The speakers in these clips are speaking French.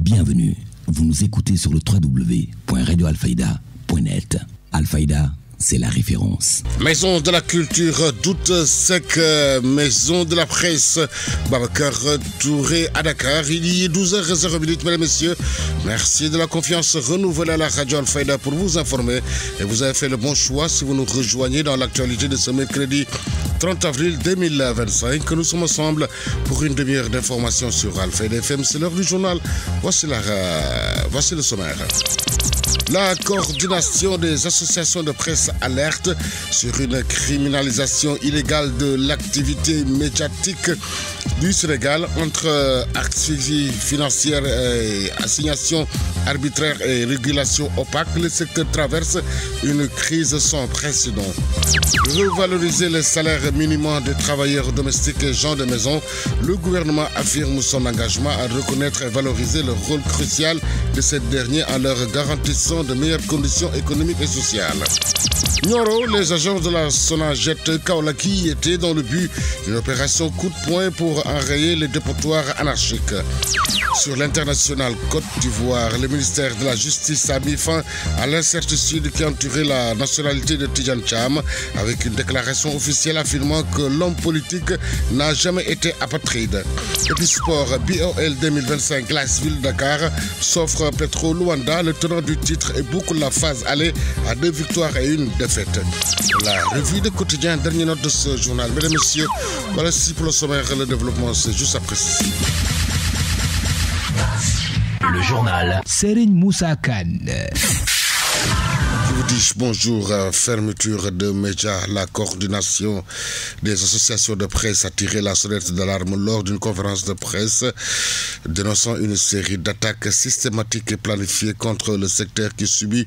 Bienvenue, vous nous écoutez sur le www.radioalfayda.net. Alfayda, c'est la référence. Maison de la culture d'Août Sec, maison de la presse, Babacar Touré à Dakar. Il est 12h00, mesdames et messieurs. Merci de la confiance renouvelée à la radio Alfayda pour vous informer. Et vous avez fait le bon choix si vous nous rejoignez dans l'actualité de ce mercredi 30 avril 2025. Nous sommes ensemble pour une demi-heure d'information sur Alfayda FM. C'est l'heure du journal. Voici le sommaire. La coordination des associations de presse alerte sur une criminalisation illégale de l'activité médiatique du Sénégal entre asphyxie financière et assignation arbitraire et régulation opaque. Le secteur traverse une crise sans précédent. Revaloriser les salaires minimums des travailleurs domestiques et gens de maison. Le gouvernement affirme son engagement à reconnaître et valoriser le rôle crucial de ces derniers en leur garantissant de meilleures conditions économiques et sociales. Nioro, les agents de la Sonaget Kaolaki étaient dans le but d'une opération coup de poing pour enrayer les dépotoirs anarchiques. Sur l'international Côte d'Ivoire, le ministère de la Justice a mis fin à l'incertitude qui entourait la nationalité de Tidjane Thiam avec une déclaration officielle affirmant que l'homme politique n'a jamais été apatride. Et puis sport, BOL 2025, l'AS-Ville Dakar s'offre Petro Luanda, le tenant du titre, et boucle la phase aller à 2 victoires et 1 défaite. La revue de quotidien, dernière note de ce journal. Mesdames et messieurs, voilà si pour le sommaire, le développement, c'est juste après ceci. Le journal Serigne Moussa Kane. Je vous dis bonjour. Fermeture de médias. La coordination des associations de presse a tiré la sonnette d'alarme lors d'une conférence de presse dénonçant une série d'attaques systématiques et planifiées contre le secteur qui subit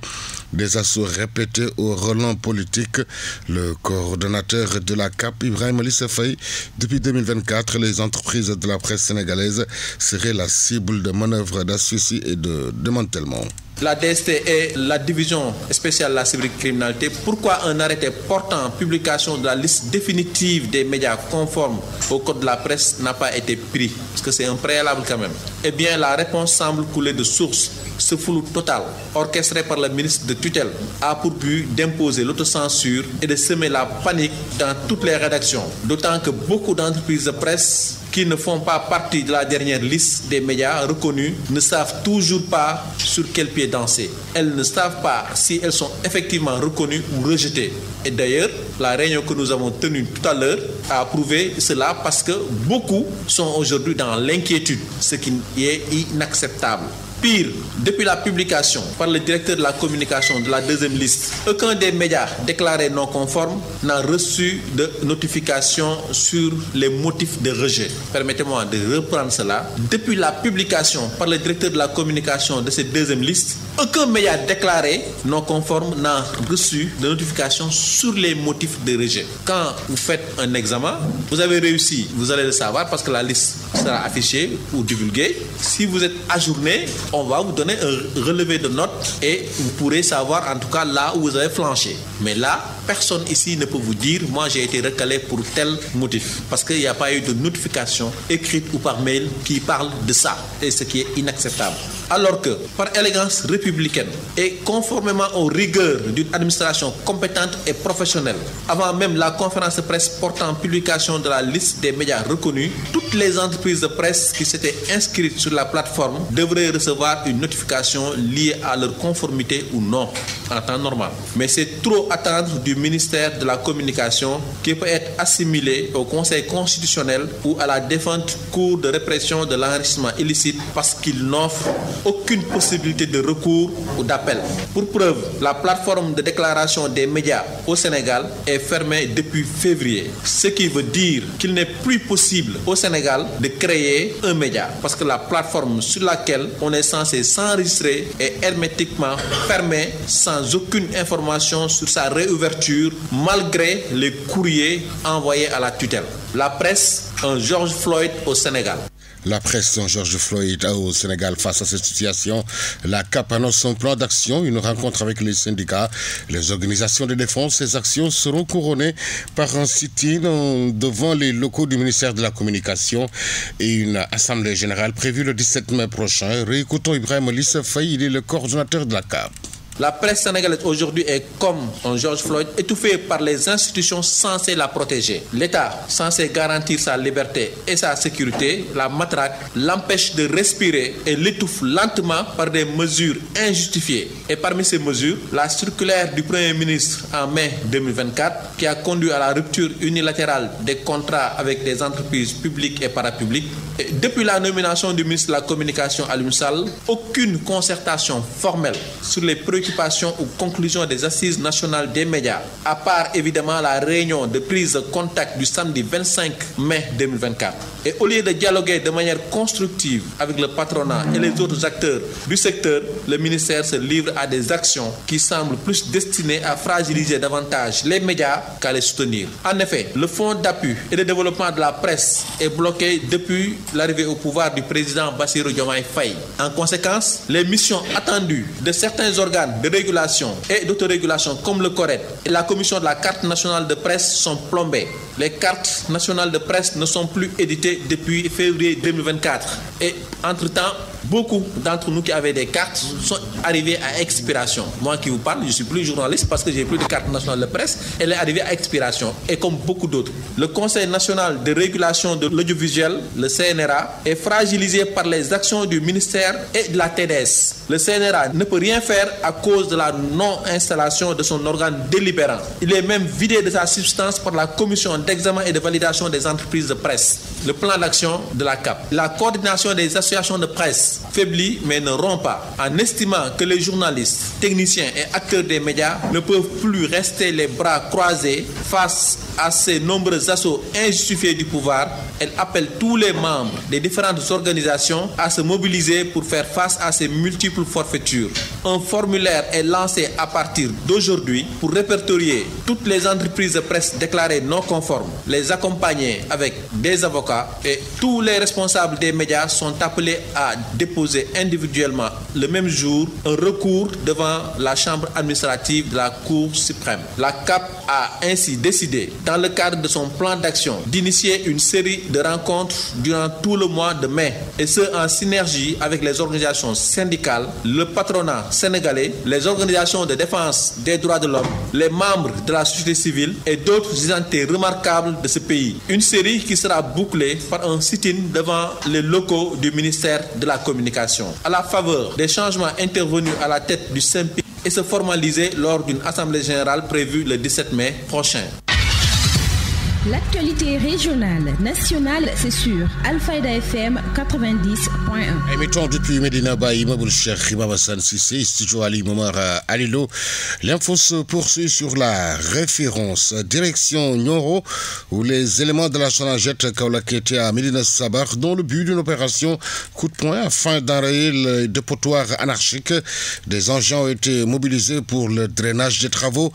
des assauts répétés au relent politique. Le coordonnateur de la CAP, Ibrahim Ali Faye, depuis 2024, les entreprises de la presse sénégalaise seraient la cible de manœuvres d'asphyxie et de démantèlement. La DST est la division spéciale de la cybercriminalité. Pourquoi un arrêté portant publication de la liste définitive des médias conformes au code de la presse n'a pas été pris? Parce que c'est un préalable quand même. Eh bien, la réponse semble couler de source. Ce flou total, orchestré par le ministre de tutelle, a pour but d'imposer l'autocensure et de semer la panique dans toutes les rédactions. D'autant que beaucoup d'entreprises de presse qui ne font pas partie de la dernière liste des médias reconnus ne savent toujours pas sur quel pied danser. Elles ne savent pas si elles sont effectivement reconnues ou rejetées. Et d'ailleurs, la réunion que nous avons tenue tout à l'heure a prouvé cela parce que beaucoup sont aujourd'hui dans l'inquiétude, ce qui est inacceptable. Pire, depuis la publication par le directeur de la communication de la deuxième liste, aucun des médias déclarés non conformes n'a reçu de notification sur les motifs de rejet. Permettez-moi de reprendre cela. Depuis la publication par le directeur de la communication de cette deuxième liste, aucun média déclaré non conforme n'a reçu de notification sur les motifs de rejet. Quand vous faites un examen, vous avez réussi, vous allez le savoir parce que la liste sera affichée ou divulguée. Si vous êtes ajourné, on va vous donner un relevé de notes et vous pourrez savoir en tout cas là où vous avez flanché. Mais là, personne ici ne peut vous dire « moi j'ai été recalé pour tel motif » parce qu'il n'y a pas eu de notification écrite ou par mail qui parle de ça, et ce qui est inacceptable. Alors que, par élégance républicaine et conformément aux rigueurs d'une administration compétente et professionnelle, avant même la conférence de presse portant publication de la liste des médias reconnus, toutes les entreprises de presse qui s'étaient inscrites sur la plateforme devraient recevoir une notification liée à leur conformité ou non, en temps normal. Mais c'est trop attendre du ministère de la Communication qui peut être assimilé au Conseil constitutionnel ou à la défunte Cour de répression de l'enrichissement illicite parce qu'il n'offre aucune possibilité de recours ou d'appel. Pour preuve, la plateforme de déclaration des médias au Sénégal est fermée depuis février, ce qui veut dire qu'il n'est plus possible au Sénégal de créer un média parce que la plateforme sur laquelle on est censé s'enregistrer est hermétiquement fermée sans aucune information sur sa réouverture malgré les courriers envoyés à la tutelle. La presse, un George Floyd au Sénégal. La presse George Floyd au Sénégal. Face à cette situation, la CAP annonce son plan d'action. Une rencontre avec les syndicats, les organisations de défense. Ces actions seront couronnées par un sit-in devant les locaux du ministère de la Communication et une assemblée générale prévue le 17 mai prochain. Réécoutons Ibrahim Lissa Faye, il est le coordonnateur de la CAP. La presse sénégalaise aujourd'hui est comme un George Floyd, étouffée par les institutions censées la protéger. L'État, censé garantir sa liberté et sa sécurité, la matraque, l'empêche de respirer et l'étouffe lentement par des mesures injustifiées. Et parmi ces mesures, la circulaire du Premier ministre en mai 2024 qui a conduit à la rupture unilatérale des contrats avec des entreprises publiques et parapubliques. Et depuis la nomination du ministre de la Communication Alioune Sall, aucune concertation formelle sur les préoccupations ou conclusions des assises nationales des médias, à part évidemment la réunion de prise de contact du samedi 25 mai 2024. Et au lieu de dialoguer de manière constructive avec le patronat et les autres acteurs du secteur, le ministère se livre à des actions qui semblent plus destinées à fragiliser davantage les médias qu'à les soutenir. En effet, le fonds d'appui et de développement de la presse est bloqué depuis l'arrivée au pouvoir du président Bassirou Diomaye Faye. En conséquence, les missions attendues de certains organes de régulation et d'autorégulation comme le CORED et la commission de la carte nationale de presse sont plombées. Les cartes nationales de presse ne sont plus éditées depuis février 2024. Et entre-temps, beaucoup d'entre nous qui avaient des cartes sont arrivés à expiration. Moi qui vous parle, je ne suis plus journaliste parce que j'ai plus de carte nationale de presse. Elle est arrivée à expiration. Et comme beaucoup d'autres, le Conseil national de régulation de l'audiovisuel, le CNRA, est fragilisé par les actions du ministère et de la TDS. Le CNRA ne peut rien faire à cause de la non-installation de son organe délibérant. Il est même vidé de sa substance par la commission d'examen et de validation des entreprises de presse. Le plan d'action de la CAP. La coordination des associations de presse faiblit mais ne rompt pas, en estimant que les journalistes, techniciens et acteurs des médias ne peuvent plus rester les bras croisés face à ces nombreux assauts injustifiés du pouvoir. Elle appelle tous les membres des différentes organisations à se mobiliser pour faire face à ces multiples forfaitures. Un formulaire est lancé à partir d'aujourd'hui pour répertorier toutes les entreprises de presse déclarées non conformes, les accompagner avec des avocats et tous les responsables des médias sont appelés à déposer individuellement le même jour un recours devant la chambre administrative de la Cour suprême. La CAP a ainsi décidé, dans le cadre de son plan d'action, d'initier une série de rencontres durant tout le mois de mai, et ce en synergie avec les organisations syndicales, le patronat sénégalais, les organisations de défense des droits de l'homme, les membres de la société civile et d'autres entités remarquables de ce pays. Une série qui sera bouclée par un sit-in devant les locaux du ministère de la Communication. À la faveur des changements intervenus à la tête du SYNPICS et se formaliser lors d'une assemblée générale prévue le 17 mai prochain. L'actualité régionale, nationale, c'est sur Alfayda FM 90.1. Émettons depuis Medina Baye, Imaboul Cheikh, Imam Hassan Sissé, Studio Ali Momar Alilo. L'info se poursuit sur la référence. Direction Nyoro, où les éléments de la Sonagette Kaolak étaient à Medina Sabar, dans le but d'une opération coup de poing afin d'enrayer le dépotoir anarchique. Des engins ont été mobilisés pour le drainage des travaux.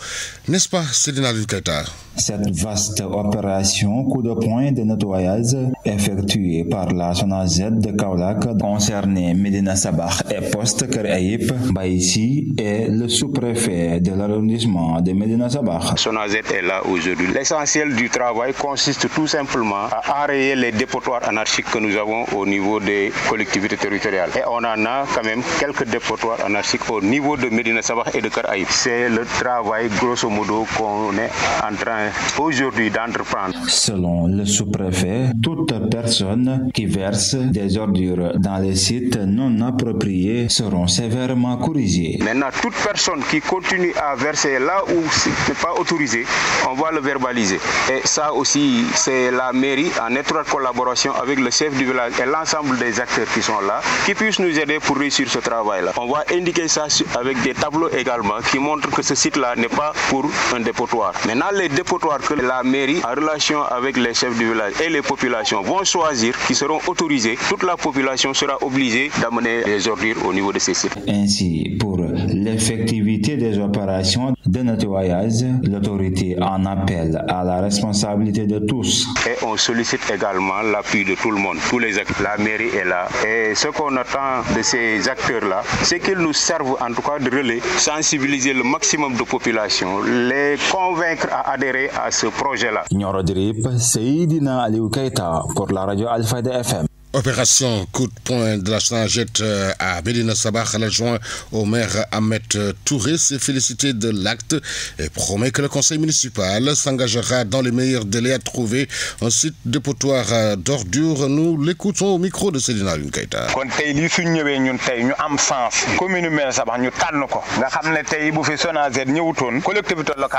N'est-ce pas, Cédina Lukata? Cette vaste opération coup de poing de nettoyage effectuée par la SONAGED de Kaolack concernait Medina Sabah et Poste Kër Ayib Baïsi et le sous-préfet de l'arrondissement de Medina Sabah. SONAGED est là aujourd'hui. L'essentiel du travail consiste tout simplement à enrayer les dépotoirs anarchiques que nous avons au niveau des collectivités territoriales. Et on en a quand même quelques dépotoirs anarchiques au niveau de Medina Sabah et de Kër Ayib. C'est le travail grosso modo qu'on est en train aujourd'hui d'entreprendre. Selon le sous-préfet, toute personne qui verse des ordures dans les sites non appropriés seront sévèrement corrigées. Maintenant, toute personne qui continue à verser là où ce n'est pas autorisé, on va le verbaliser. Et ça aussi, c'est la mairie en étroite collaboration avec le chef du village et l'ensemble des acteurs qui sont là, qui puissent nous aider pour réussir ce travail-là. On va indiquer ça avec des tableaux également qui montrent que ce site-là n'est pas pour un dépotoir. Maintenant, les dépotoirs que la mairie a relation avec les chefs du village et les populations vont choisir, qui seront autorisés, toute la population sera obligée d'amener les ordures au niveau de ces sites. Ainsi, pour l'effectivité des opérations de nettoyage, l'autorité en appelle à la responsabilité de tous. Et on sollicite également l'appui de tout le monde, tous les acteurs. La mairie est là. Et ce qu'on attend de ces acteurs-là, c'est qu'ils nous servent en tout cas de relais, sensibiliser le maximum de population, les convaincre à adhérer à ce projet-là. Nioro Drip, Seydina Aliou Keita pour la radio Alfayda FM. Opération coup de poing de la SONAGED à Médina Sabakh. L'adjoint au maire Ahmed Touré s'est félicité de l'acte et promet que le conseil municipal s'engagera dans les meilleurs délais à trouver un site dépotoir d'ordures. Nous l'écoutons au micro de Seydina Aliou Keita.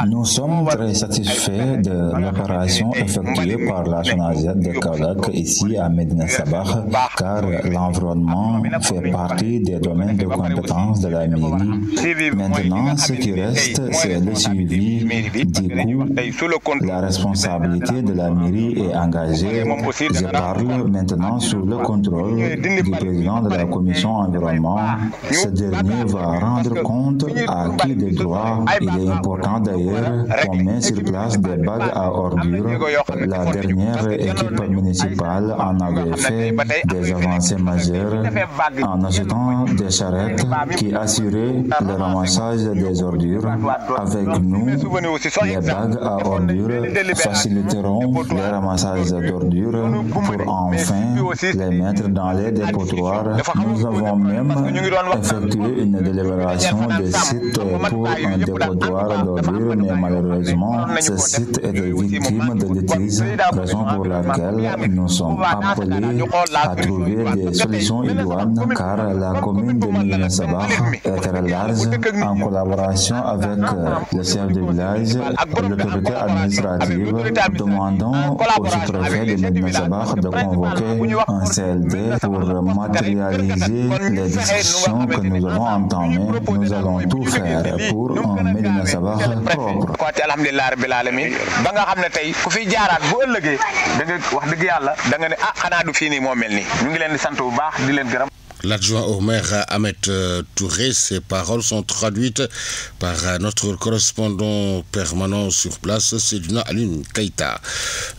Nous sommes très satisfaits de l'opération effectuée par la SONAGED de Kaolack ici à Médina Sabakh, car l'environnement fait partie des domaines de compétence de la mairie. Maintenant, ce qui reste, c'est le suivi du coût. La responsabilité de la mairie est engagée. Je parle maintenant sous le contrôle du président de la commission environnement. Ce dernier va rendre compte à qui de droit. Il est important d'ailleurs qu'on met sur place des bagues à ordures. La dernière équipe municipale en avait fait des avancées majeures en achetant des charrettes qui assuraient le ramassage des ordures. Avec nous, les bagues à ordures faciliteront le ramassage d'ordures pour enfin les mettre dans les dépotoirs. Nous avons même effectué une délibération des sites pour un dépotoir d'ordures, mais malheureusement, ce site était victime de litiges, raison pour laquelle nous sommes appelés à trouver des solutions idoines, car la commune de Médina Sabakh est très large. En collaboration avec le chef de village et l'autorité administrative, demandons au sous-préfet de Médina Sabakh de convoquer un CLD pour matérialiser les discussions que nous avons entamées. Nous allons tout faire pour un Médina Sabakh propre. L'adjoint au maire Ahmed Touré, ces paroles sont traduites par notre correspondant permanent sur place, Seydina Aliou Keita.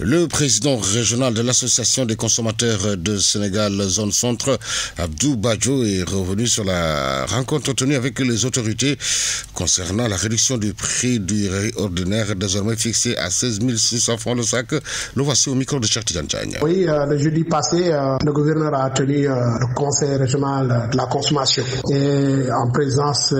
Le président régional de l'association des consommateurs de Sénégal Zone Centre, Abdou Badjo, est revenu sur la rencontre tenue avec les autorités concernant la réduction du prix du riz ordinaire, désormais fixé à 16 600 francs le sac. Le voici au micro de Cherti Diagne. Oui, le jeudi passé, le gouverneur a tenu le conseil régional de la consommation et en présence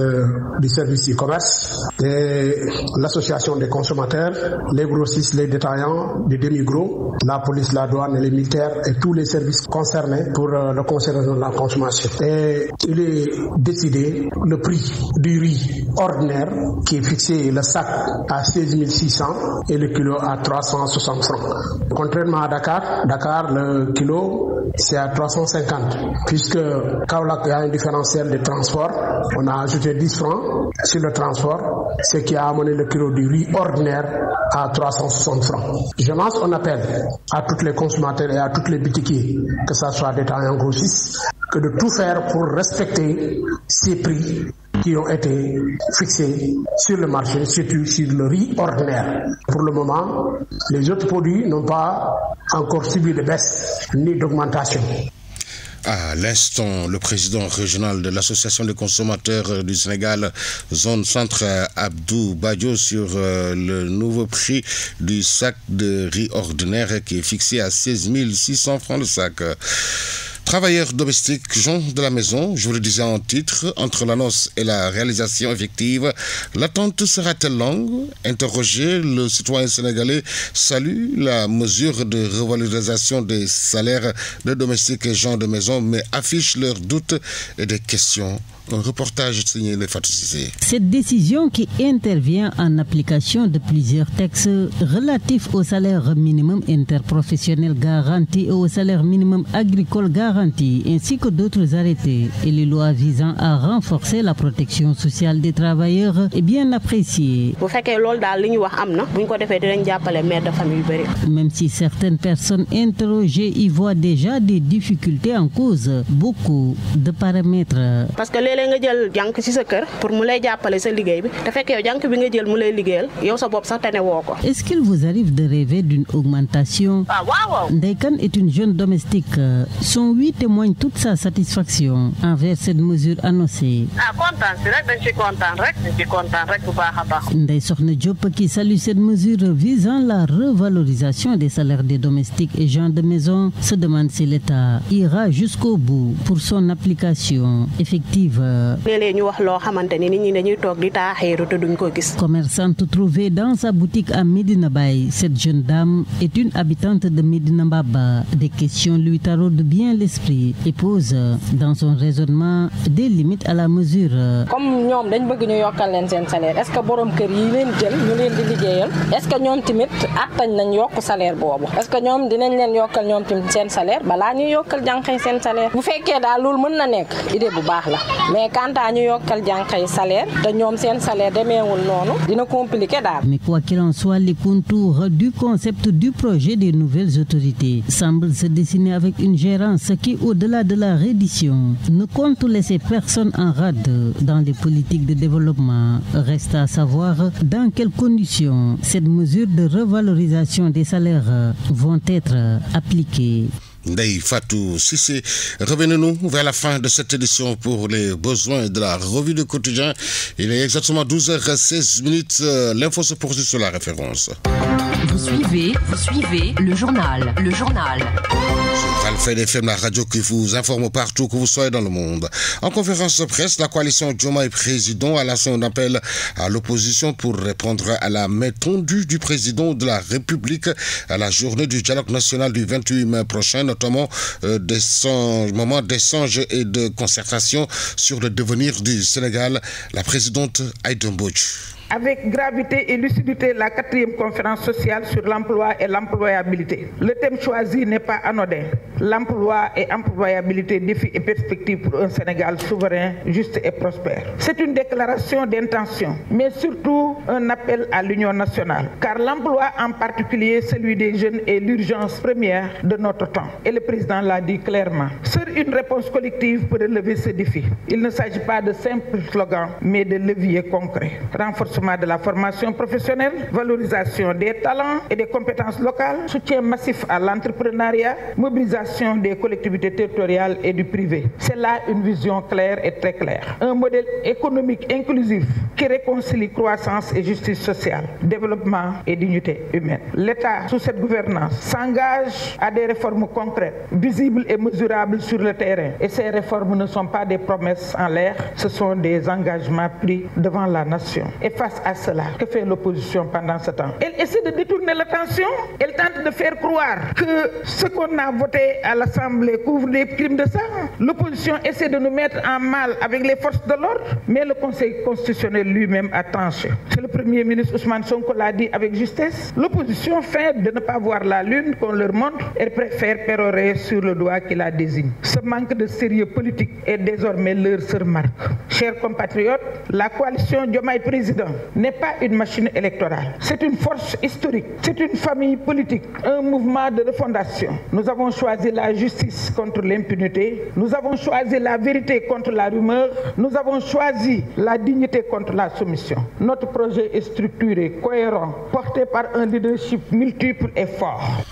du service du commerce et l'association des consommateurs, les grossistes, les détaillants, les demi-gros, la police, la douane et les militaires et tous les services concernés pour le conseil régional de la consommation. Et il est décidé le prix du riz ordinaire qui est fixé le sac à 16 600 et le kilo à 360 francs. Contrairement à Dakar, le kilo c'est à 350 puisque Kaolack a un différentiel de transport. On a ajouté 10 francs sur le transport, ce qui a amené le kilo du riz ordinaire à 360 francs. Je lance un appel à tous les consommateurs et à tous les boutiquiers, que ce soit détaillants grossistes, que de tout faire pour respecter ces prix qui ont été fixés sur le marché, surtout sur le riz ordinaire. Pour le moment, les autres produits n'ont pas encore subi de baisse ni d'augmentation. À l'instant, le président régional de l'association des consommateurs du Sénégal, Zone Centre, Abdou Badjo, sur le nouveau prix du sac de riz ordinaire qui est fixé à 16 600 francs le sac. Travailleurs domestiques, gens de la maison, je vous le disais en titre, entre l'annonce et la réalisation effective, l'attente sera-t-elle longue? Interrogé, le citoyen sénégalais salue la mesure de revalorisation des salaires de domestiques et gens de maison, mais affiche leurs doutes et des questions. Un reportage signé les Fatou Cissé. Cette décision qui intervient en application de plusieurs textes relatifs au salaire minimum interprofessionnel garanti et au salaire minimum agricole garanti garantie ainsi que d'autres arrêtés et les lois visant à renforcer la protection sociale des travailleurs est bien appréciée. Même si certaines personnes interrogées y voient déjà des difficultés en cause, beaucoup de paramètres. Parce que est-ce qu'il vous arrive de rêver d'une augmentation? Ndeykan est une jeune domestique. Son oui témoigne toute sa satisfaction envers cette mesure annoncée. Ndeye Sokhna Diop qui salue cette mesure visant la revalorisation des salaires des domestiques et gens de maison se demande si l'État ira jusqu'au bout pour son application effective. Commerçante trouvée dans sa boutique à Medina Baye, cette jeune dame est une habitante de Medina Baba. Des questions lui taraudent bien l'esprit et pose dans son raisonnement des limites à la mesure. Comme ñom dañ bëgg ñu yokkal leen seen salaire, est-ce que borom kër yi leen jël ñu leen di liggéeyal, est-ce que ñom timit attañ nañ yokk salaire bobu, est-ce que ñom dinañ leen yokkal ñom timit seen salaire bala ñu yokkal janxay seen salaire. Bu fekkee daal lool mën na nekk idée bu baax la, mais quand ñu yokkal janxay salaire te ñom seen salaire demeewul noonu dina compliqué daal. Mais quoi qu'il en soit, les contours du concept du projet des nouvelles autorités semblent se dessiner avec une gérance qui, au-delà de la reddition, ne compte laisser personne en rade dans les politiques de développement. Reste à savoir dans quelles conditions ces mesures de revalorisation des salaires vont être appliquées. Ndeye Fatou Sissé, revenez-nous vers la fin de cette édition pour les besoins de la revue du quotidien. Il est exactement 12h16. L'info se poursuit sur la référence. Vous suivez le journal. Sur Alfayda FM, la radio qui vous informe partout que vous soyez dans le monde. En conférence de presse, la coalition Diomaye Président a lancé un appel à l'opposition pour répondre à la main tendue du président de la République à la journée du dialogue national du 28 mai prochain, notamment moment d'échange et de concertation sur le devenir du Sénégal. La présidente Aïda Mbodj. Avec gravité et lucidité, la 4e conférence sociale sur l'emploi et l'employabilité. Le thème choisi n'est pas anodin. L'emploi et employabilité, défis et perspectives pour un Sénégal souverain, juste et prospère. C'est une déclaration d'intention, mais surtout un appel à l'union nationale. Car l'emploi, en particulier celui des jeunes, est l'urgence première de notre temps. Et le président l'a dit clairement. Seule une réponse collective peut relever ce défi. Il ne s'agit pas de simples slogans, mais de leviers concrets. Renforcement de la formation professionnelle, valorisation des talents et des compétences locales, soutien massif à l'entrepreneuriat, mobilisation des collectivités territoriales et du privé. C'est là une vision claire et très claire. Un modèle économique inclusif qui réconcilie croissance et justice sociale, développement et dignité humaine. L'État, sous cette gouvernance, s'engage à des réformes concrètes, visibles et mesurables sur le terrain. Et ces réformes ne sont pas des promesses en l'air, ce sont des engagements pris devant la nation. Et face à cela, que fait l'opposition pendant ce temps? Elle essaie de détourner l'attention, elle tente de faire croire que ce qu'on a voté à l'Assemblée couvre des crimes de sang. L'opposition essaie de nous mettre en mal avec les forces de l'ordre, mais le Conseil constitutionnel lui-même a tranché. C'est le Premier ministre Ousmane Sonko l'a dit avec justesse. L'opposition feint de ne pas voir la lune qu'on leur montre, elle préfère pérorer sur le doigt qui la désigne. Ce manque de sérieux politique est désormais leur seule marque. Chers compatriotes, la coalition Diomaye Président n'est pas une machine électorale. C'est une force historique. C'est une famille politique. Un mouvement de refondation. Nous avons choisi la justice contre l'impunité. Nous avons choisi la vérité contre la rumeur. Nous avons choisi la dignité contre la soumission. Notre projet est structuré, cohérent, porté par un leadership multiple et fort.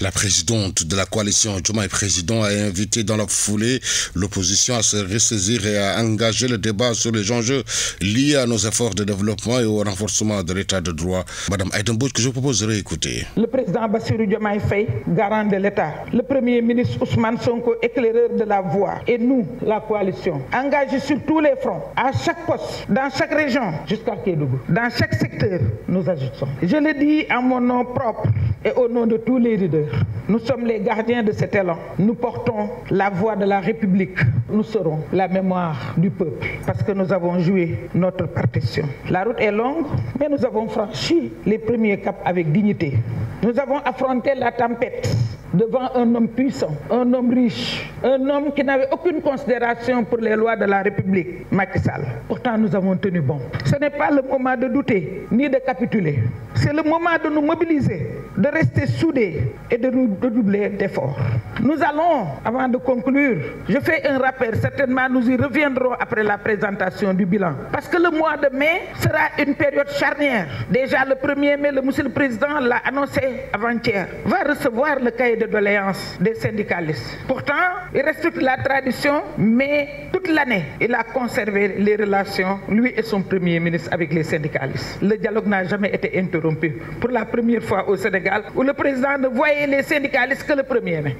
La présidente de la coalition Diomaye Président a invité dans la foulée l'opposition à se ressaisir et à engager le débat sur les enjeux liés à nos efforts de développement et au renforcement de l'état de droit. Madame Aïda Mbodj, que je propose de réécouter. Le président Bassirou Diomaye Faye, garant de l'État. Le Premier ministre Ousmane Sonko, éclaireur de la voie. Et nous, la coalition, engagés sur tous les fronts, à chaque poste, dans chaque région, jusqu'à Kédougou. Dans chaque secteur, nous agissons. Je le dis en mon nom propre et au nom de tous les leaders. Nous sommes les gardiens de cet élan. Nous portons la voix de la République. Nous serons la mémoire du peuple parce que nous avons joué notre partition. La route est longue, mais nous avons franchi les premiers caps avec dignité. Nous avons affronté la tempête devant un homme puissant, un homme riche, un homme qui n'avait aucune considération pour les lois de la République, Macky Sall. Pourtant, nous avons tenu bon. Ce n'est pas le moment de douter ni de capituler. C'est le moment de nous mobiliser, de rester soudés et de nous redoubler d'efforts. Nous allons, avant de conclure, je fais un rappel, certainement nous y reviendrons après la présentation du bilan. Parce que le mois de mai sera une période charnière. Déjà le 1er mai, monsieur le Président l'a annoncé avant-hier, va recevoir le cahier de doléances des syndicalistes. Pourtant, il respecte la tradition, mais toute l'année, il a conservé les relations, lui et son Premier ministre, avec les syndicalistes. Le dialogue n'a jamais été interrompu. Pour la première fois au Sénégal, où le président ne voyait les syndicalistes que le 1er mai.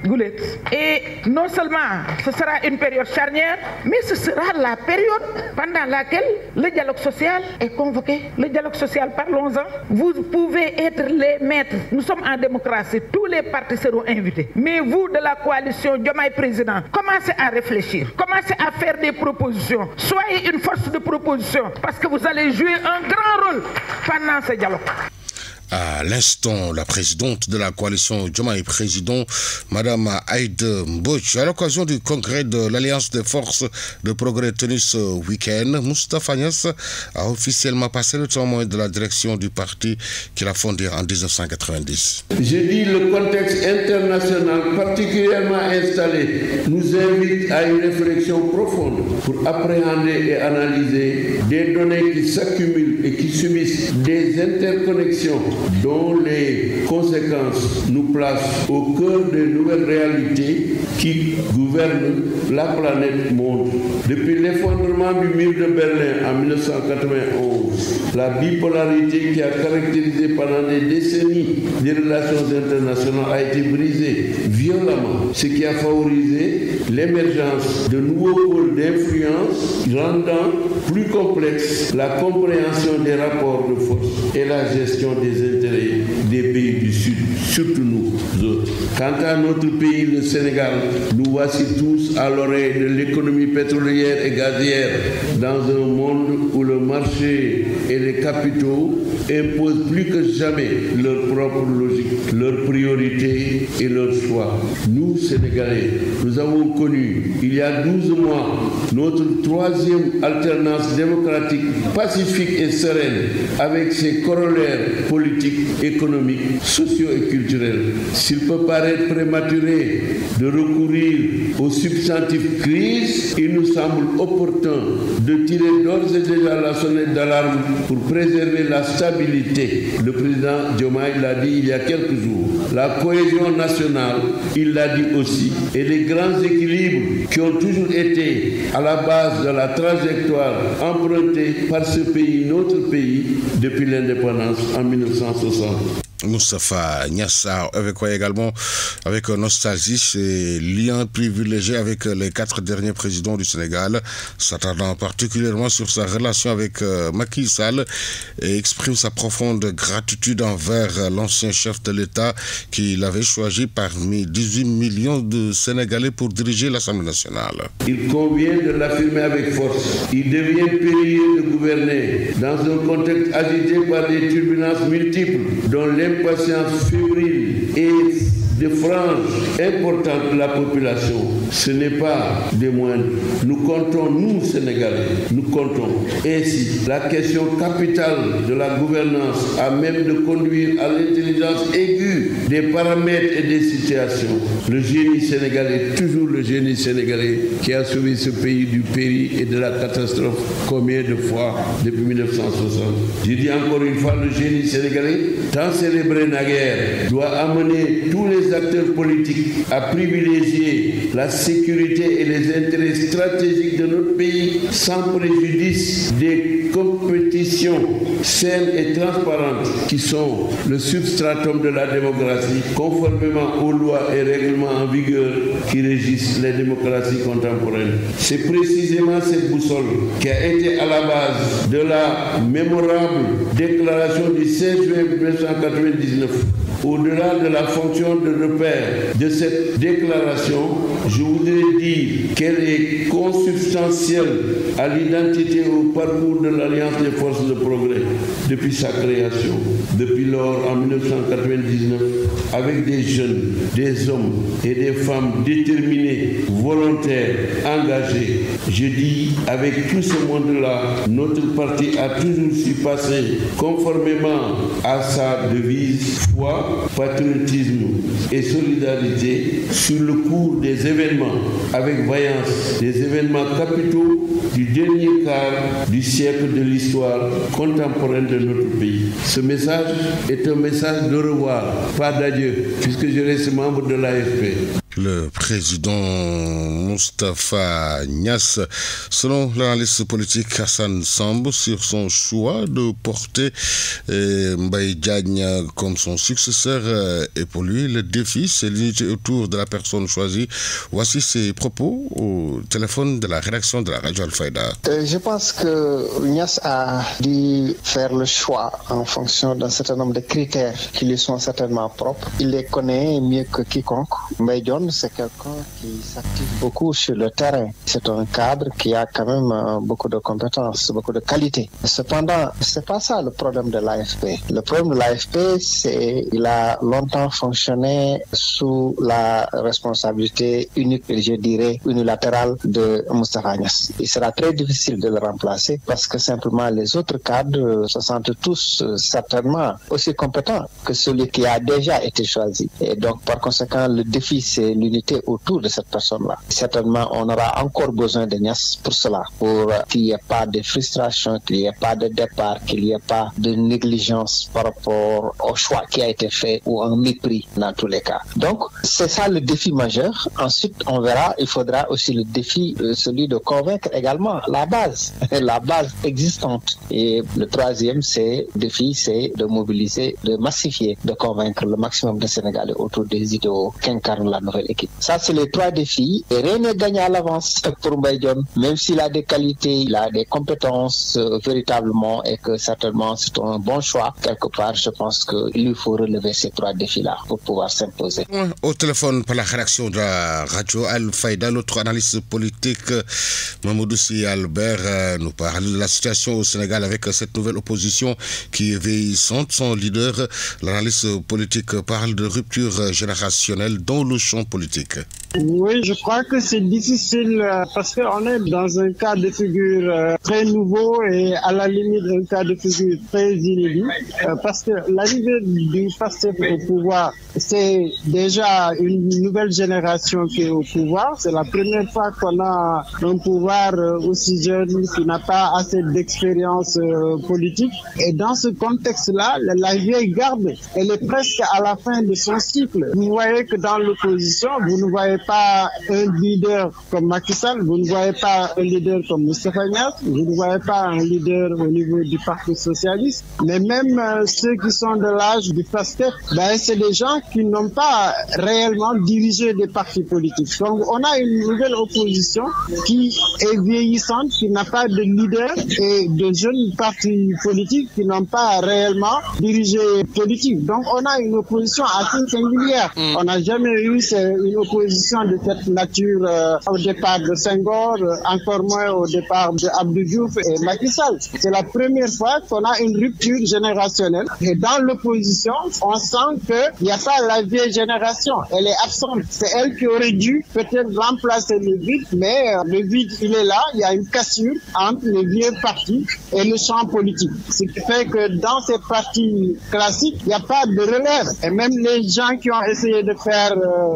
Et non seulement ce sera une période charnière, mais ce sera la période pendant laquelle le dialogue social est convoqué. Le dialogue social, parlons-en. Vous pouvez être les maîtres. Nous sommes en démocratie. Tous les partis seront invités. Mais vous, de la coalition Diomaye Président, commencez à réfléchir. Commencez à faire des propositions. Soyez une force de proposition parce que vous allez jouer un grand rôle pendant ce dialogue. À l'instant, la présidente de la coalition Diomaye Président, Madame Aïd Mbouch, à l'occasion du congrès de l'Alliance des forces de progrès tenu ce week-end, Moustapha Niasse a officiellement passé le témoin de la direction du parti qu'il a fondé en 1990. J'ai dit le contexte international particulièrement installé nous invite à une réflexion profonde pour appréhender et analyser des données qui s'accumulent et qui subissent des interconnexions dont les conséquences nous placent au cœur des nouvelles réalités qui gouvernent la planète monde. Depuis l'effondrement du mur de Berlin en 1991, la bipolarité qui a caractérisé pendant des décennies les relations internationales a été brisée violemment, ce qui a favorisé l'émergence de nouveaux pôles d'influence rendant plus complexe la compréhension des rapports de force et la gestion des intérêts des pays du Sud, surtout nous autres. Quant à notre pays, le Sénégal, nous voici tous à l'oreille de l'économie pétrolière et gazière dans un monde où le marché et les capitaux imposent plus que jamais leur propre logique, leurs priorités et leurs choix. Nous, Sénégalais, nous avons connu, il y a 12 mois, notre troisième alternance démocratique, pacifique et sereine, avec ses corollaires politiques, économiques, sociaux et culturels. S'il peut paraître prématuré de recourir au substantif crise, il nous semble opportun de tirer d'ores et déjà la sonnette d'alarme pour préserver la stabilité. Le président Diomaye l'a dit il y a quelques jours. La cohésion nationale, il l'a dit aussi, et les grands équilibres qui ont toujours été à la base de la trajectoire empruntée par ce pays, notre pays, depuis l'indépendance en 1960. Moustapha Niasse évoquait également avec nostalgie ses liens privilégiés avec les 4 derniers présidents du Sénégal, s'attardant particulièrement sur sa relation avec Macky Sall et exprime sa profonde gratitude envers l'ancien chef de l'État qu'il avait choisi parmi 18 millions de Sénégalais pour diriger l'Assemblée nationale. Il convient de l'affirmer avec force. Il devient périlleux de gouverner dans un contexte agité par des turbulences multiples dont l'impatience fébrile et de franges importantes de la population. Ce n'est pas des moindres. Nous comptons, nous Sénégalais, nous comptons. Ainsi, la question capitale de la gouvernance a même de conduire à l'intelligence aiguë des paramètres et des situations. Le génie sénégalais, toujours le génie sénégalais qui a sauvé ce pays du péril et de la catastrophe combien de fois depuis 1960. Je dis encore une fois, le génie sénégalais, tant célébré naguère, doit amener tous les acteurs politiques à privilégier la sécurité et les intérêts stratégiques de notre pays sans préjudice des compétitions saines et transparentes qui sont le substratum de la démocratie, conformément aux lois et règlements en vigueur qui régissent les démocraties contemporaines. C'est précisément cette boussole qui a été à la base de la mémorable déclaration du 16 juin 1999. Au-delà de la fonction de repère de cette déclaration, je voudrais dire qu'elle est consubstantielle à l'identité et au parcours de l'Alliance des forces de progrès. depuis sa création, depuis lors en 1999, avec des jeunes, des hommes et des femmes déterminés, volontaires, engagés. Je dis, avec tout ce monde-là, notre parti a toujours su passer conformément à sa devise foi, patriotisme et solidarité sur le cours des événements avec vaillance, des événements capitaux du dernier quart du siècle de l'histoire contemporaine de notre pays. Ce message est un message de revoir, pas d'adieu, puisque je reste membre de l'AFP. Le président Moustapha Niasse, selon l'analyste politique Hassan Samb, sur son choix de porter Mbaye Diagne comme son successeur, et pour lui, le défi, c'est l'unité autour de la personne choisie. Voici ses propos au téléphone de la rédaction de la radio Al-Fayda. Je pense que Niasse a dû faire le choix en fonction d'un certain nombre de critères qui lui sont certainement propres. Il les connaît mieux que quiconque. Mbaye Diagne, c'est quelqu'un qui s'active beaucoup sur le terrain. C'est un cadre qui a quand même beaucoup de compétences, beaucoup de qualités. Cependant, c'est pas ça le problème de l'AFP. Le problème de l'AFP, c'est qu'il a longtemps fonctionné sous la responsabilité unique, je dirais, unilatérale de Moustapha Niasse. Il sera très difficile de le remplacer parce que simplement les autres cadres se sentent tous certainement aussi compétents que celui qui a déjà été choisi. Et donc, par conséquent, le défi, c'est l'unité autour de cette personne-là. Certainement, on aura encore besoin de Niasse pour cela, pour qu'il n'y ait pas de frustration, qu'il n'y ait pas de départ, qu'il n'y ait pas de négligence par rapport au choix qui a été fait ou un mépris dans tous les cas. Donc, c'est ça le défi majeur. Ensuite, on verra, il faudra aussi le défi, celui de convaincre également la base existante. Et le troisième, défi, c'est de mobiliser, de massifier, de convaincre le maximum de Sénégalais autour des idéaux qu'incarne la nouvelle équipe. Ça, c'est les trois défis. Et rien n'est gagné à l'avance pour Mbaye Diagne, même s'il a des qualités, il a des compétences véritablement, et que certainement c'est un bon choix. Quelque part, je pense qu'il lui faut relever ces trois défis-là pour pouvoir s'imposer. Au téléphone par la rédaction de la radio Al-Fayda, notre analyste politique Mamadou Sy Albert nous parle de la situation au Sénégal avec cette nouvelle opposition qui est vieillissante. Son leader, l'analyste politique, parle de rupture générationnelle dans le champ politique. Oui, je crois que c'est difficile parce qu'on est dans un cas de figure très nouveau et à la limite un cas de figure très inédit parce que l'arrivée du PASTEF au pouvoir, c'est déjà une nouvelle génération qui est au pouvoir. C'est la première fois qu'on a un pouvoir aussi jeune qui n'a pas assez d'expérience politique. Et dans ce contexte-là, la vieille garde, elle est presque à la fin de son cycle. Vous voyez que dans l'opposition, vous ne voyez pas un leader comme Macky Sall, vous ne voyez pas un leader comme Moustapha Niasse, vous ne voyez pas un leader au niveau du Parti socialiste, mais même ceux qui sont de l'âge du PASTEF, c'est des gens qui n'ont pas réellement dirigé des partis politiques. Donc on a une nouvelle opposition qui est vieillissante, qui n'a pas de leader, et de jeunes partis politiques qui n'ont pas réellement dirigé politique. Donc on a une opposition assez singulière. On n'a jamais eu une opposition de cette nature au départ de Senghor, encore moins au départ de Abdou Diouf et Macky Sall. C'est la première fois qu'on a une rupture générationnelle. Et dans l'opposition, on sent qu'il n'y a pas la vieille génération. Elle est absente. C'est elle qui aurait dû peut-être remplacer le vide, mais le vide, il est là. Il y a une cassure entre les vieux partis et le champ politique. Ce qui fait que dans ces partis classiques, il n'y a pas de relève. Et même les gens qui ont essayé de faire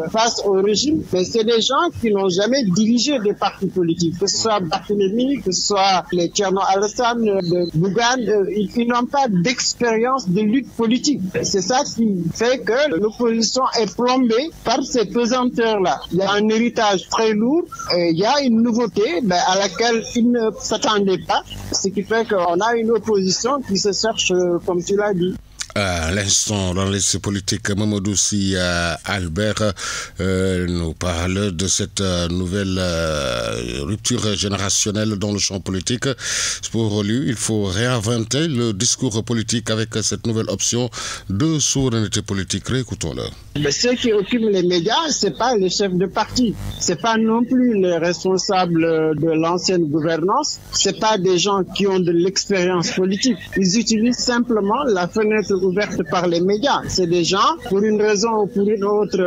face au régime, mais c'est des gens qui n'ont jamais dirigé des partis politiques, que ce soit Barthélémy, que ce soit les Thierno Alassane, de Bougane, ils n'ont pas d'expérience de lutte politique. C'est ça qui fait que l'opposition est plombée par ces pesanteurs-là. Il y a un héritage très lourd, et il y a une nouveauté à laquelle ils ne s'attendaient pas, ce qui fait qu'on a une opposition qui se cherche, comme tu l'as dit. À l'instant, dans les politiques, Mamadou Sy Albert nous parle de cette nouvelle rupture générationnelle dans le champ politique. Pour lui, il faut réinventer le discours politique avec cette nouvelle option de souveraineté politique. Réécoutons-le. Mais ceux qui occupent les médias, c'est pas les chefs de parti, c'est pas non plus les responsables de l'ancienne gouvernance, c'est pas des gens qui ont de l'expérience politique. Ils utilisent simplement la fenêtre ouverte par les médias. C'est des gens, pour une raison ou pour une autre,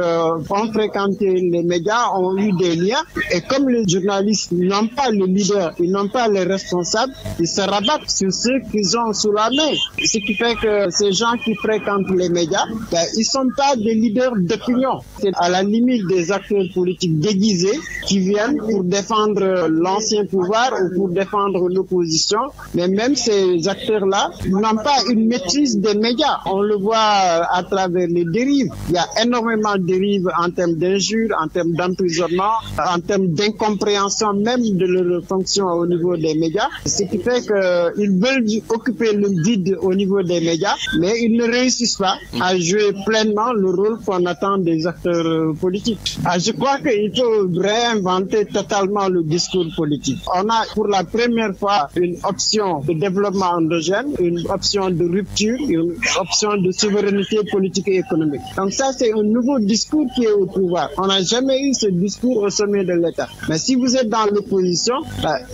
ont fréquenté les médias, ont eu des liens, et comme les journalistes n'ont pas le leader, ils n'ont pas les responsables, ils se rabattent sur ceux qu'ils ont sous la main. Ce qui fait que ces gens qui fréquentent les médias, ils sont pas des leaders d'opinion. C'est à la limite des acteurs politiques déguisés qui viennent pour défendre l'ancien pouvoir ou pour défendre l'opposition. Mais même ces acteurs-là n'ont pas une maîtrise des médias. On le voit à travers les dérives. Il y a énormément de dérives en termes d'injures, en termes d'emprisonnement, en termes d'incompréhension même de leur fonction au niveau des médias. Ce qui fait qu'ils veulent occuper le vide au niveau des médias, mais ils ne réussissent pas à jouer pleinement le rôle qu'on attend des acteurs politiques. Je crois qu'il faut réinventer totalement le discours politique. On a pour la première fois une option de développement endogène, une option de rupture, une option de souveraineté politique et économique. Donc ça, c'est un nouveau discours qui est au pouvoir. On n'a jamais eu ce discours au sommet de l'État. Mais si vous êtes dans l'opposition,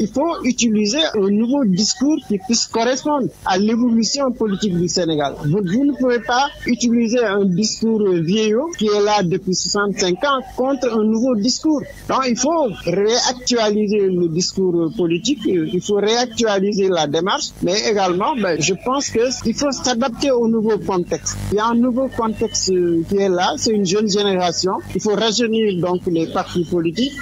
il faut utiliser un nouveau discours qui puisse correspondre à l'évolution politique du Sénégal. Vous ne pouvez pas utiliser un discours vieillot qui est là depuis 65 ans contre un nouveau discours. Donc il faut réactualiser le discours politique, il faut réactualiser la démarche, mais également, je pense qu'il faut s'adapter au nouveau contexte. Il y a un nouveau contexte qui est là, c'est une jeune génération. Il faut rajeunir donc les partis politiques,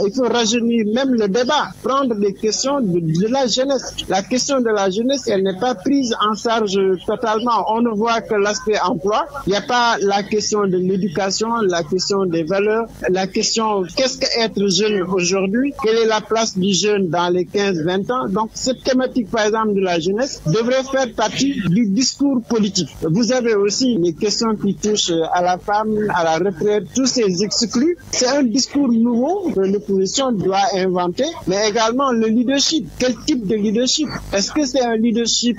il faut rajeunir même le débat, prendre des questions de la jeunesse. La question de la jeunesse, elle n'est pas prise en charge totalement. On ne voit que l'aspect emploi. Il n'y a pas la question de l'éducation, la question des valeurs, la question qu'est-ce qu'être jeune aujourd'hui, quelle est la place du jeune dans les 15-20 ans. Donc cette thématique par exemple de la jeunesse devrait faire partie du discours politique. Vous avez aussi les questions qui touchent à la femme, à la retraite, tous ces exclus. C'est un discours nouveau que l'opposition doit inventer, mais également le leadership. Quel type de leadership? Est-ce que c'est un leadership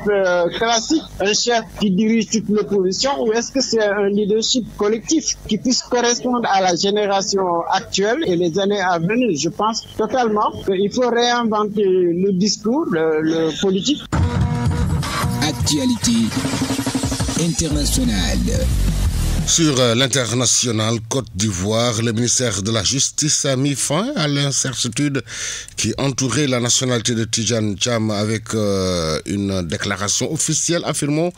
classique, un chef qui dirige toute l'opposition, ou est-ce que c'est un leadership collectif qui puisse correspondre à la génération actuelle et les années à venir? Je pense totalement qu'il faut réinventer le discours, le politique. Actualité internationale. Sur l'international Côte d'Ivoire, le ministère de la Justice a mis fin à l'incertitude qui entourait la nationalité de Tidjane Thiam avec une déclaration officielle affirmant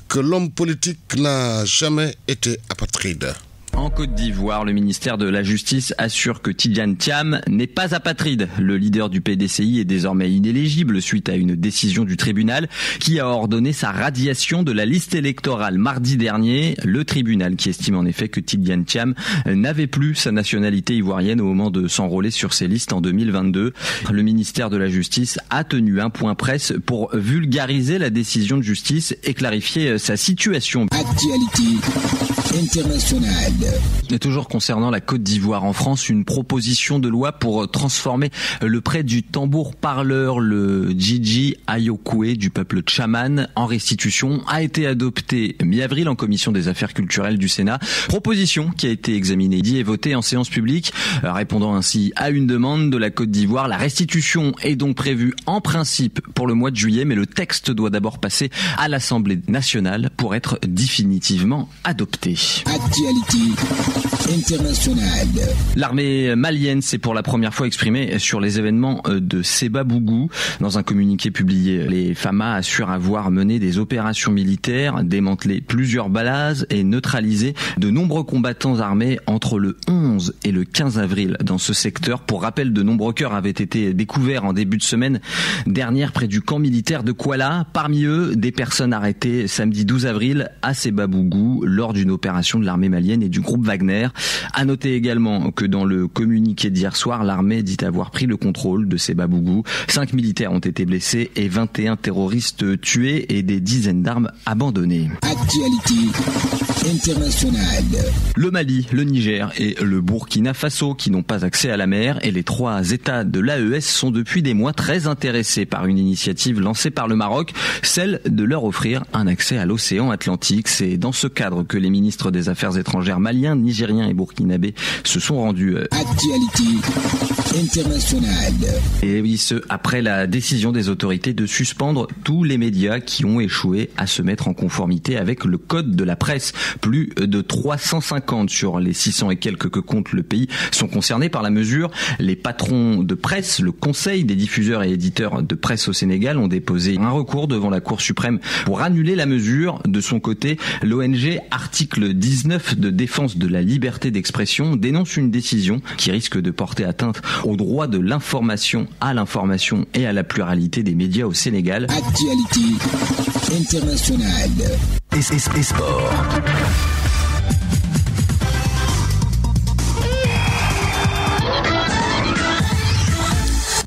que l'homme politique n'a jamais été apatride. En Côte d'Ivoire, le ministère de la Justice assure que Tidjane Thiam n'est pas apatride. Le leader du PDCI est désormais inéligible suite à une décision du tribunal qui a ordonné sa radiation de la liste électorale mardi dernier. Le tribunal qui estime en effet que Tidjane Thiam n'avait plus sa nationalité ivoirienne au moment de s'enrôler sur ces listes en 2022. Le ministère de la Justice a tenu un point presse pour vulgariser la décision de justice et clarifier sa situation. Actualité internationale. Et toujours concernant la Côte d'Ivoire, en France, une proposition de loi pour transformer le prêt du tambour parleur, le Djidji Ayokoué du peuple Tchaman, en restitution a été adoptée mi-avril en commission des affaires culturelles du Sénat. Proposition qui a été examinée et votée en séance publique, répondant ainsi à une demande de la Côte d'Ivoire. La restitution est donc prévue en principe pour le mois de juillet, mais le texte doit d'abord passer à l'Assemblée nationale pour être définitivement adopté. Actualité internationale. L'armée malienne s'est pour la première fois exprimée sur les événements de Séba-Bougou. Dans un communiqué publié, les FAMA assurent avoir mené des opérations militaires, démantelé plusieurs bases et neutralisé de nombreux combattants armés entre le 11 et le 15 avril dans ce secteur. Pour rappel, de nombreux cœurs avaient été découverts en début de semaine dernière près du camp militaire de Kouala. Parmi eux, des personnes arrêtées samedi 12 avril à Séba-Bougou lors d'une opération opérations de l'armée malienne et du groupe Wagner. À noter également que dans le communiqué d'hier soir, l'armée dit avoir pris le contrôle de ces Babougous. 5 militaires ont été blessés et 21 terroristes tués et des dizaines d'armes abandonnées. Actualité internationale. Le Mali, le Niger et le Burkina Faso qui n'ont pas accès à la mer et les 3 États de l'AES sont depuis des mois très intéressés par une initiative lancée par le Maroc, celle de leur offrir un accès à l'océan Atlantique. C'est dans ce cadre que les ministres des Affaires étrangères maliens, nigériens et burkinabés se sont rendus. Actualité internationale. Et oui, ce après la décision des autorités de suspendre tous les médias qui ont échoué à se mettre en conformité avec le code de la presse. Plus de 350 sur les 600 et quelques que compte le pays sont concernés par la mesure. Les patrons de presse, le Conseil des diffuseurs et éditeurs de presse au Sénégal ont déposé un recours devant la Cour suprême pour annuler la mesure. De son côté, l'ONG Article 19 de défense de la liberté d'expression dénonce une décision qui risque de porter atteinte au droit de l'information, à l'information et à la pluralité des médias au Sénégal. Actualité internationale. Et sport.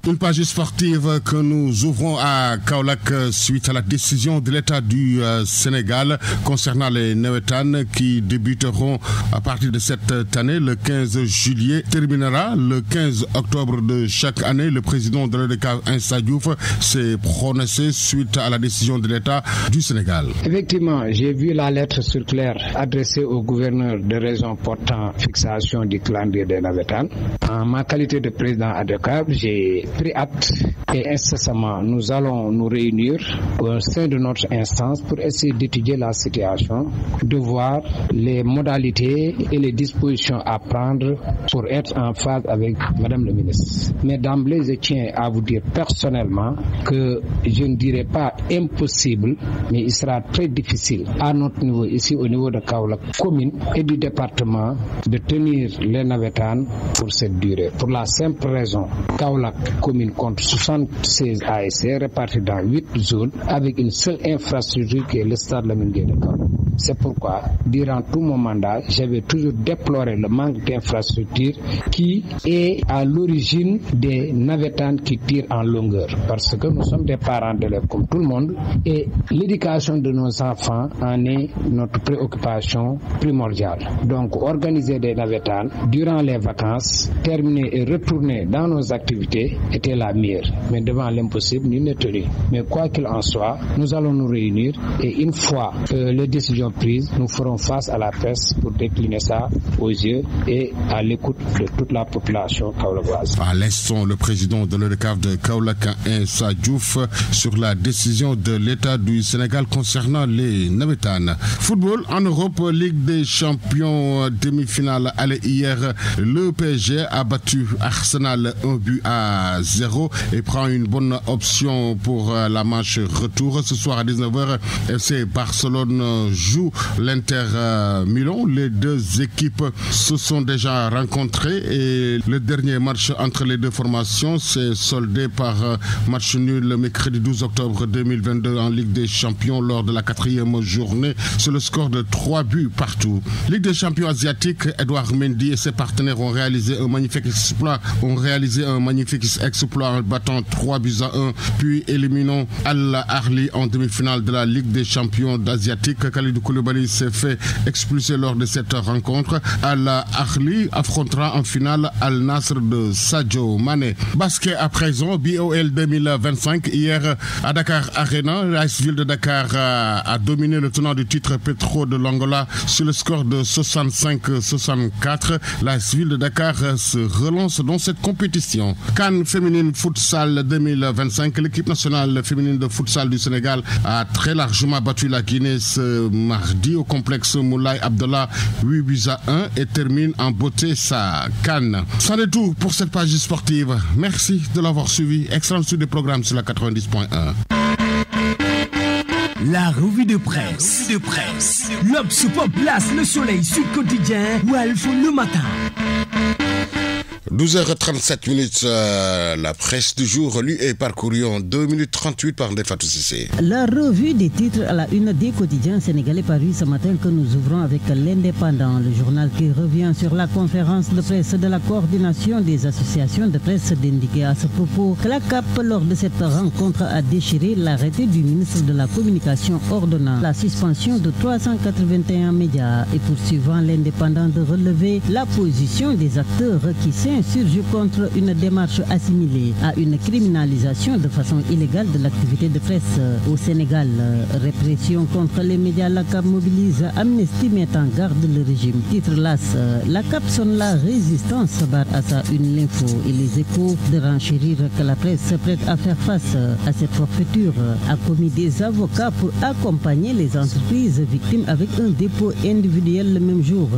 Une page sportive que nous ouvrons à Kaolack suite à la décision de l'État du Sénégal concernant les Nawetan qui débuteront à partir de cette année. Le 15 juillet terminera le 15 octobre de chaque année. Le président de l'ODCAV, Insa Diouf, s'est prononcé suite à la décision de l'État du Sénégal. Effectivement, j'ai vu la lettre circulaire adressée au gouverneur de région portant fixation du calendrier des Nawetan. En ma qualité de président ADCAV, j'ai pris acte et incessamment nous allons nous réunir au sein de notre instance pour essayer d'étudier la situation, de voir les modalités et les dispositions à prendre pour être en phase avec Madame le ministre. Mais d'emblée, je tiens à vous dire personnellement que je ne dirais pas impossible, mais il sera très difficile à notre niveau, ici au niveau de Kaolack commune et du département, de tenir les Nawetan pour cette durée. Pour la simple raison, Kaolack commune compte 76 ASC répartis dans 8 zones avec une seule infrastructure qui est le stade Lamine Gueye de Kaolack. C'est pourquoi, durant tout mon mandat, j'avais toujours déploré le manque d'infrastructures qui est à l'origine des Nawetan qui tirent en longueur. Parce que nous sommes des parents d'élèves comme tout le monde et l'éducation de nos enfants en est notre préoccupation primordiale. Donc, organiser des Nawetan durant les vacances, terminer et retourner dans nos activités était la meilleure. Mais devant l'impossible, nul n'est tenu. Mais quoi qu'il en soit, nous allons nous réunir et une fois les décisions prises, nous ferons face à la presse pour décliner ça aux yeux et à l'écoute de toute la population kaolackoise. Laissons le président de l'ODCAV de Kaolack, Insa Diouf, sur la décision de l'État du Sénégal concernant les Nawetan. Football en Europe, Ligue des Champions, demi-finale allée hier. Le PSG a battu Arsenal 1-0 et prend une bonne option pour la match retour. Ce soir à 19h, FC Barcelone joue l'Inter Milan. Les deux équipes se sont déjà rencontrées et le dernier match entre les deux formations s'est soldé par match nul le mercredi 12 octobre 2022 en Ligue des Champions lors de la 4e journée sur le score de 3 buts partout. Ligue des Champions asiatiques, Edouard Mendy et ses partenaires ont réalisé un magnifique exploit en battant 3-1 puis éliminant Al-Ahly en demi-finale de la Ligue des Champions asiatiques. Khalidou Koulibaly s'est fait expulser lors de cette rencontre. Al-Ahly affrontera en finale Al-Nasr de Sadio Mané. Basket à présent, BOL 2025. Hier à Dakar Arena, l'AS Ville de Dakar a dominé le tenant du titre Petro de l'Angola sur le score de 65-64. L'AS Ville de Dakar se relance dans cette compétition. CAN féminine futsal 2025. L'équipe nationale féminine de futsal du Sénégal a très largement battu la Guinée ce mardi au complexe Moulay Abdallah 8-1 et termine en beauté sa CAN. C'en est tout pour cette page sportive. Merci de l'avoir suivi. Excellent suite des programmes sur la 90.1. La revue de presse. L'Obs Pop Place, Le Soleil, Sud Quotidien, Walf le matin. 12h37, la presse du jour, lue et parcourue en 2 minutes 38 par Ndefatou Cissé. La revue des titres à la une des quotidiens sénégalais paru ce matin que nous ouvrons avec l'Indépendant, le journal qui revient sur la conférence de presse de la coordination des associations de presse d'indiquer à ce propos que la CAP, lors de cette rencontre, a déchiré l'arrêté du ministre de la Communication ordonnant la suspension de 381 médias et poursuivant l'Indépendant de relever la position des acteurs qui s'insurgent contre une démarche assimilée à une criminalisation de façon illégale de l'activité de presse au Sénégal. Répression contre les médias, la CAP mobilise, Amnesty met en garde le régime. Titre LAS, la CAP sonne la résistance, barre à sa une l'info et les échos de renchérir que la presse se prête à faire face à cette forfaiture a commis des avocats pour accompagner les entreprises victimes avec un dépôt individuel le même jour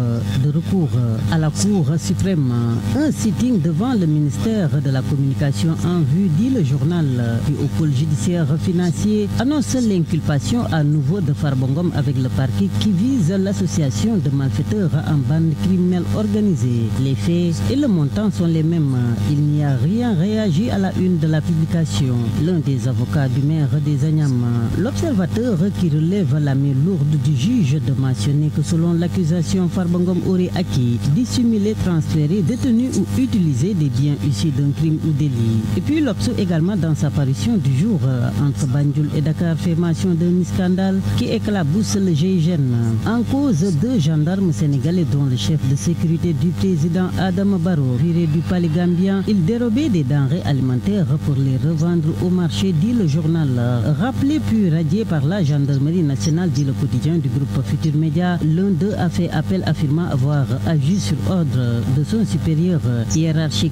de recours à la Cour suprême. Un sitting devant le ministère de la Communication en vue, dit le journal. Puis au pôle judiciaire financier annonce l'inculpation à nouveau de Farbongom avec le parquet qui vise l'association de malfaiteurs en bande criminelle organisée. Les faits et le montant sont les mêmes. Il n'y a rien réagi à la une de la publication. L'un des avocats du maire des Agnam, l'observateur qui relève la main lourde du juge de mentionner que selon l'accusation, Farbongom aurait acquis, dissimulé, transféré, détenu ou utilisé des biens issus d'un crime ou délit. Et puis l'Obs également dans sa parution du jour entre Banjul et Dakar fait mention d'un scandale qui éclabousse le GIGN. En cause deux gendarmes sénégalais dont le chef de sécurité du président Adam Barrow, viré du palais gambien, il dérobait des denrées alimentaires pour les revendre au marché, dit le journal. Rappelé puis radié par la gendarmerie nationale, dit le quotidien du groupe Futur Média, l'un d'eux a fait appel affirmant avoir agi sur ordre de son supérieur hiérarchique.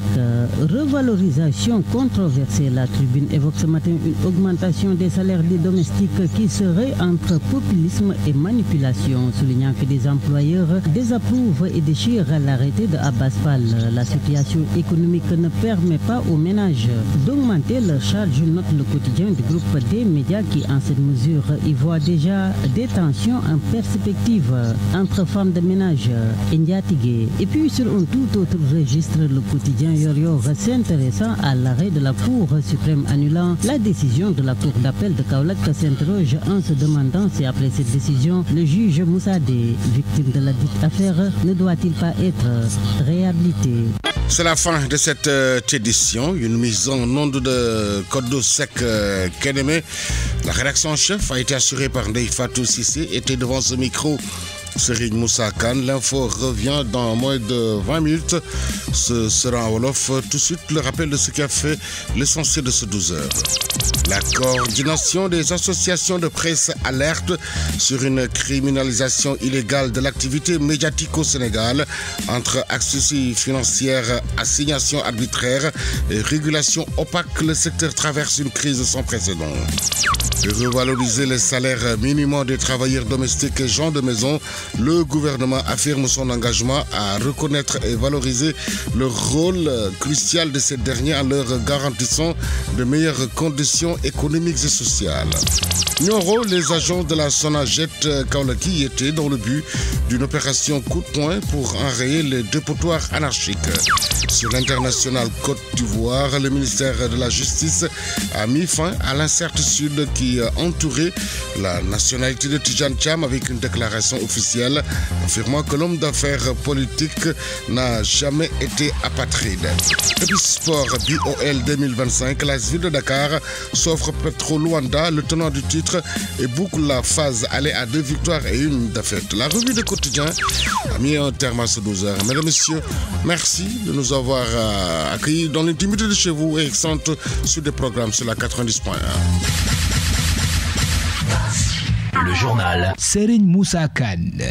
Revalorisation controversée, la Tribune évoque ce matin une augmentation des salaires des domestiques qui serait entre populisme et manipulation, soulignant que des employeurs désapprouvent et déchirent l'arrêté de Abbas Fall. La situation économique ne permet pas aux ménages d'augmenter leurs charges, note le quotidien du groupe des médias qui en cette mesure y voit déjà des tensions en perspective entre femmes de ménage et Ndiatigé. Et puis sur un tout autre registre, le quotidien Yor s'intéressant à l'arrêt de la Cour suprême annulant la décision de la Cour d'appel de Kaolack s'interroge en se demandant si après cette décision, le juge Moussa D, victime de la dite affaire, ne doit-il pas être réhabilité. C'est la fin de cette édition, une mise en onde de Kodo Sek Keneme. La rédaction en chef a été assurée par Ndefatou Cissé, était devant ce micro Serigne Moussa Kane. L'info revient dans moins de 20 minutes. Ce sera en Wolof. Tout de suite, le rappel de ce qui a fait l'essentiel de ce 12 heures. La coordination des associations de presse alerte sur une criminalisation illégale de l'activité médiatique au Sénégal entre accessoires financières, assignations arbitraires et régulation opaque. Le secteur traverse une crise sans précédent. Revaloriser les salaires minimums des travailleurs domestiques et gens de maison, le gouvernement affirme son engagement à reconnaître et valoriser le rôle crucial de ces derniers en leur garantissant de meilleures conditions économiques et sociales. Nioro, les agents de la Sonaget Kaolaki étaient dans le but d'une opération coup de poing pour enrayer les dépotoirs anarchiques. Sur l'international Côte d'Ivoire, le ministère de la Justice a mis fin à l'incertitude qui entourait la nationalité de Tidjane Thiam avec une déclaration officielle affirmant que l'homme d'affaires politique n'a jamais été apatride. Et puis sport, BOL 2025, la ville de Dakar s'offre Petro Luanda, le tenant du titre, et boucle la phase aller à 2 victoires et 1 défaite. La revue de quotidien a mis un terme à ce 12 heures. Mesdames et messieurs, merci de nous avoir accueillis dans l'intimité de chez vous et centre sur des programmes sur la 90.1. Le journal Serigne Moussa Kane.